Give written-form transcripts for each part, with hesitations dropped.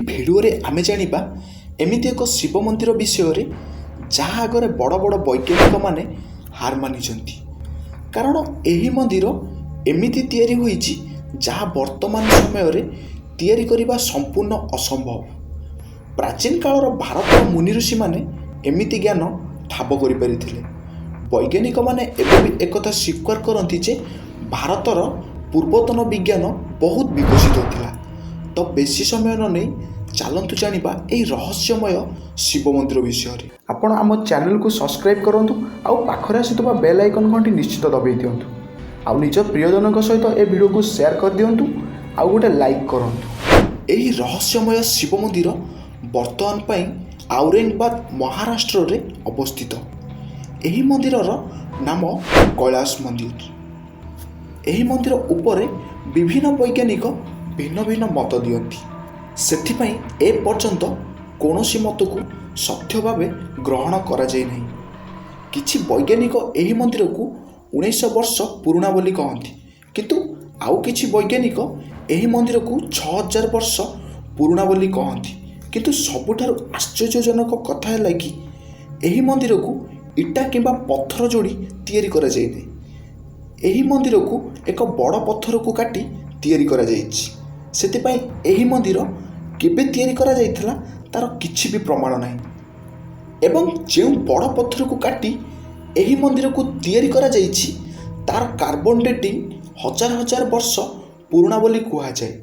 ଭିଡ଼ିଓରେ ଆମେ ଜାଣିବା ଏମିତି ଏକ ଶିବ ମନ୍ଦିର ବିଷୟରେ ଯାହା ଆଗରେ ବଡ଼ ବଡ଼ ବୈଜ୍ଞାନିକମାନେ ହାର ମାନିଛନ୍ତି। କାରଣ ଏହି ମନ୍ଦିର ଏମିତି ତିଆରି ହୋଇଛି ଯାହା ବର୍ତ୍ତମାନ ସମୟରେ ତିଆରି କରିବା ସମ୍ପୂର୍ଣ୍ଣ ଅସମ୍ଭବ। ପ୍ରାଚୀନ କାଳର ଭାରତର ମୁନି ଋଷିମାନେ ଏମିତି ଜ୍ଞାନ ଠାବ କରିପାରିଥିଲେ। ବୈଜ୍ଞାନିକମାନେ ଏବେ ବି ଏକଥା ସ୍ୱୀକାର କରନ୍ତି ଯେ ଭାରତର ପୂର୍ବତନ ବିଜ୍ଞାନ ବହୁତ ବିକଶିତ ଥିଲା। ତ ବେଶୀ ସମୟ ନ ନେଇ ଚାଲନ୍ତୁ ଜାଣିବା ଏହି ରହସ୍ୟମୟ ଶିବ ମନ୍ଦିର ବିଷୟରେ। ଆପଣ ଆମ ଚ୍ୟାନେଲକୁ ସବସ୍କ୍ରାଇବ୍ କରନ୍ତୁ ଆଉ ପାଖରେ ଆସୁଥିବା ବେଲ୍ ଆଇକନ୍ ଘଣ୍ଟି ନିଶ୍ଚିତ ଦବାଇ ଦିଅନ୍ତୁ। ଆଉ ନିଜ ପ୍ରିୟଜନଙ୍କ ସହିତ ଏ ଭିଡ଼ିଓକୁ ସେୟାର କରିଦିଅନ୍ତୁ ଆଉ ଗୋଟେ ଲାଇକ୍ କରନ୍ତୁ। ଏହି ରହସ୍ୟମୟ ଶିବ ମନ୍ଦିର ବର୍ତ୍ତମାନ ପାଇଁ ଔରଙ୍ଗାବାଦ ମହାରାଷ୍ଟ୍ରରେ ଅବସ୍ଥିତ। ଏହି ମନ୍ଦିରର ନାମ କୈଳାସ ମନ୍ଦିର। ଏହି ମନ୍ଦିର ଉପରେ ବିଭିନ୍ନ ବୈଜ୍ଞାନିକ ଭିନ୍ନ ଭିନ୍ନ ମତ ଦିଅନ୍ତି। ସେଥିପାଇଁ ଏପର୍ଯ୍ୟନ୍ତ କୌଣସି ମତକୁ ସତ୍ୟ ଭାବେ ଗ୍ରହଣ କରାଯାଇ ନାହିଁ। କିଛି ବୈଜ୍ଞାନିକ ଏହି ମନ୍ଦିରକୁ 1900 ବର୍ଷ ପୁରୁଣା ବୋଲି କହନ୍ତି, କିନ୍ତୁ ଆଉ କିଛି ବୈଜ୍ଞାନିକ ଏହି ମନ୍ଦିରକୁ 6000 ବର୍ଷ ପୁରୁଣା ବୋଲି କହନ୍ତି। କିନ୍ତୁ ସବୁଠାରୁ ଆଶ୍ଚର୍ଯ୍ୟଜନକ କଥା ହେଲା କି ଏହି ମନ୍ଦିରକୁ ଇଟା କିମ୍ବା ପଥର ଯୋଡ଼ି ତିଆରି କରାଯାଇନାହିଁ। ଏହି ମନ୍ଦିରକୁ ଏକ ବଡ଼ ପଥରକୁ କାଟି ତିଆରି କରାଯାଇଛି। ସେଥିପାଇଁ ଏହି ମନ୍ଦିର କେବେ ତିଆରି କରାଯାଇଥିଲା ତାର କିଛି ବି ପ୍ରମାଣ ନାହିଁ। ଏବଂ ଯେଉଁ ବଡ଼ ପଥରକୁ କାଟି ଏହି ମନ୍ଦିରକୁ ତିଆରି କରାଯାଇଛି ତାର କାର୍ବନ ଡେଟିଂ 1000 ବର୍ଷ ପୁରୁଣା ବୋଲି କୁହାଯାଏ।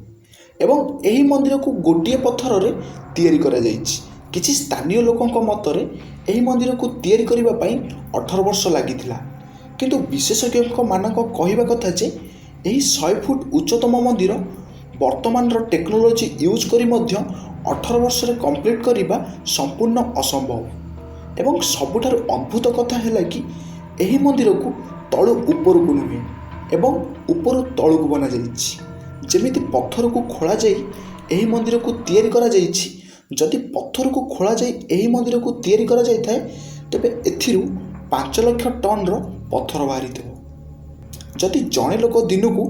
ଏବଂ ଏହି ମନ୍ଦିରକୁ ଗୋଟିଏ ପଥରରେ ତିଆରି କରାଯାଇଛି। କିଛି ସ୍ଥାନୀୟ ଲୋକଙ୍କ ମତରେ ଏହି ମନ୍ଦିରକୁ ତିଆରି କରିବା ପାଇଁ 18 ବର୍ଷ ଲାଗିଥିଲା। କିନ୍ତୁ ବିଶେଷଜ୍ଞମାନଙ୍କ କହିବା କଥା ଯେ ଏହି 100 ଫୁଟ ଉଚ୍ଚତମ ମନ୍ଦିର ବର୍ତ୍ତମାନର ଟେକ୍ନୋଲୋଜି ୟୁଜ୍ କରି ମଧ୍ୟ 18 ବର୍ଷରେ କମ୍ପ୍ଲିଟ୍ କରିବା ସମ୍ପୂର୍ଣ୍ଣ ଅସମ୍ଭବ। ଏବଂ ସବୁଠାରୁ ଅଦ୍ଭୁତ କଥା ହେଲା କି ଏହି ମନ୍ଦିରକୁ ତଳୁ ଉପରକୁ ନୁହେଁ ଏବଂ ଉପରୁ ତଳକୁ ବନାଯାଇଛି। ଯେମିତି ପଥରକୁ ଖୋଳାଯାଇ ଏହି ମନ୍ଦିରକୁ ତିଆରି କରାଯାଇଛି। ଯଦି ପଥରକୁ ଖୋଳାଯାଇ ଏହି ମନ୍ଦିରକୁ ତିଆରି କରାଯାଇଥାଏ ତେବେ ଏଥିରୁ 5 ଲକ୍ଷ ଟନ୍ର ପଥର ବାହାରିଥିବ। ଯଦି ଜଣେ ଲୋକ ଦିନକୁ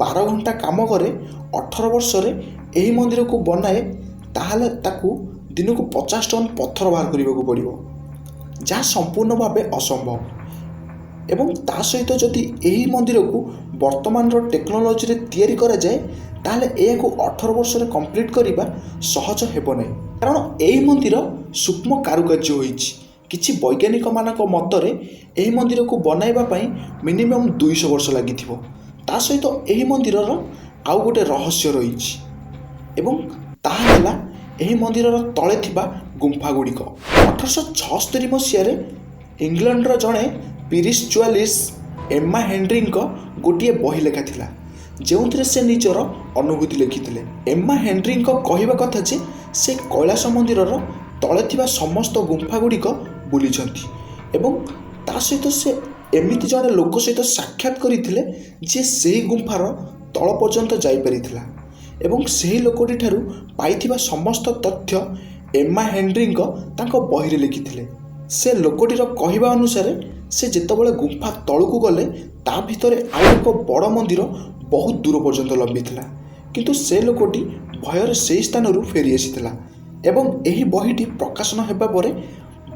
12 ଘଣ୍ଟା କାମ କରେ 18 ବର୍ଷରେ ଏହି ମନ୍ଦିରକୁ ବନାଏ ତାହେଲେ ତାକୁ ଦିନକୁ 50 ଟନ୍ ପଥର ବାହାର କରିବାକୁ ପଡ଼ିବ, ଯାହା ସମ୍ପୂର୍ଣ୍ଣ ଭାବେ ଅସମ୍ଭବ। ଏବଂ ତା ସହିତ ଯଦି ଏହି ମନ୍ଦିରକୁ ବର୍ତ୍ତମାନର ଟେକ୍ନୋଲୋଜିରେ ତିଆରି କରାଯାଏ ତାହେଲେ ଏହାକୁ 18 ବର୍ଷରେ କମ୍ପ୍ଲିଟ୍ କରିବା ସହଜ ହେବ ନାହିଁ। କାରଣ ଏହି ମନ୍ଦିର ସୂକ୍ଷ୍ମ କାରୁକାର୍ଯ୍ୟ ହୋଇଛି। କିଛି ବୈଜ୍ଞାନିକମାନଙ୍କ ମତରେ ଏହି ମନ୍ଦିରକୁ ବନାଇବା ପାଇଁ ମିନିମମ୍ 200 ବର୍ଷ ଲାଗିଥିବ। ତା ସହିତ ଏହି ମନ୍ଦିରର ଆଉ ଗୋଟେ ରହସ୍ୟ ରହିଛି ଏବଂ ତାହା ହେଲା ଏହି ମନ୍ଦିରର ତଳେ ଥିବା ଗୁମ୍ଫା ଗୁଡ଼ିକ। 1876 ମସିହାରେ ଇଂଲଣ୍ଡର ଜଣେ ସ୍ପିରିଚୁଆଲିଷ୍ଟ ଏମ୍ମା ହେଣ୍ଡ୍ରିଙ୍କ ଗୋଟିଏ ବହି ଲେଖା ଥିଲା ଯେଉଁଥିରେ ସେ ନିଜର ଅନୁଭୂତି ଲେଖିଥିଲେ। ଏମ୍ମା ହେଣ୍ଡ୍ରିଙ୍କ କହିବା କଥା ଯେ ସେ କୈଳାସ ମନ୍ଦିରର ତଳେ ଥିବା ସମସ୍ତ ଗୁମ୍ଫା ଗୁଡ଼ିକ ବୁଲିଛନ୍ତି ଏବଂ ତା ସହିତ ସେ ଏମିତି ଜଣେ ଲୋକ ସହିତ ସାକ୍ଷାତ କରିଥିଲେ ଯିଏ ସେହି ଗୁମ୍ଫାର ତଳ ପର୍ଯ୍ୟନ୍ତ ଯାଇପାରିଥିଲା ଏବଂ ସେହି ଲୋକଟି ଠାରୁ ପାଇଥିବା ସମସ୍ତ ତଥ୍ୟ ଏମ୍ମା ହେଣ୍ଡ୍ରିଙ୍କ ତାଙ୍କ ବହିରେ ଲେଖିଥିଲେ। ସେ ଲୋକଟିର କହିବା ଅନୁସାରେ ସେ ଯେତେବେଳେ ଗୁମ୍ଫା ତଳକୁ ଗଲେ ତା ଭିତରେ ଆଉ ଏକ ବଡ଼ ମନ୍ଦିର ବହୁତ ଦୂର ପର୍ଯ୍ୟନ୍ତ ଲମ୍ବିଥିଲା, କିନ୍ତୁ ସେ ଲୋକଟି ଭୟରେ ସେହି ସ୍ଥାନରୁ ଫେରି ଆସିଥିଲା। ଏବଂ ଏହି ବହିଟି ପ୍ରକାଶନ ହେବା ପରେ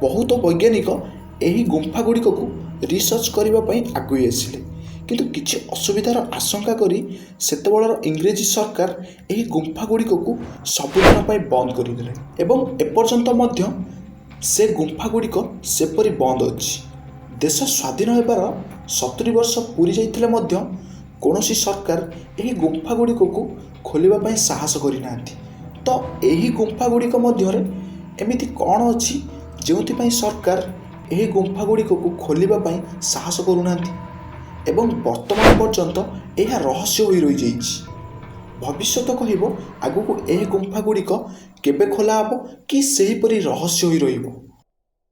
ବହୁତ ବୈଜ୍ଞାନିକ ଏହି ଗୁମ୍ଫା ଗୁଡ଼ିକକୁ ରିସର୍ଚ୍ଚ କରିବା ପାଇଁ ଆଗେଇ ଆସିଲେ, କିନ୍ତୁ କିଛି ଅସୁବିଧାର ଆଶଙ୍କା କରି ସେତେବେଳର ଇଂରେଜ ସରକାର ଏହି ଗୁମ୍ଫା ଗୁଡ଼ିକକୁ ସବୁଦିନ ପାଇଁ ବନ୍ଦ କରିଦେଲେ ଏବଂ ଏପର୍ଯ୍ୟନ୍ତ ମଧ୍ୟ ସେ ଗୁମ୍ଫା ଗୁଡ଼ିକ ସେପରି ବନ୍ଦ ଅଛି। ଦେଶ ସ୍ୱାଧୀନ ହେବାର 70 ବର୍ଷ ପୁରି ଯାଇଥିଲେ ମଧ୍ୟ କୌଣସି ସରକାର ଏହି ଗୁମ୍ଫା ଗୁଡ଼ିକକୁ ଖୋଲିବା ପାଇଁ ସାହସ କରିନାହାନ୍ତି। ତ ଏହି ଗୁମ୍ଫା ଗୁଡ଼ିକ ମଧ୍ୟରେ ଏମିତି କ'ଣ ଅଛି ଯେଉଁଥିପାଇଁ ସରକାର ଏହି ଗୁମ୍ଫା ଗୁଡ଼ିକକୁ ଖୋଲିବା ପାଇଁ ସାହସ କରୁନାହାନ୍ତି ଏବଂ ବର୍ତ୍ତମାନ ପର୍ଯ୍ୟନ୍ତ ଏହା ରହସ୍ୟ ହୋଇ ରହିଯାଇଛି। ଭବିଷ୍ୟତ କହିବ ଆଗକୁ ଏହି ଗୁମ୍ଫା ଗୁଡ଼ିକ କେବେ ଖୋଲା ହେବ କି ସେହିପରି ରହସ୍ୟ ହୋଇ ରହିବ।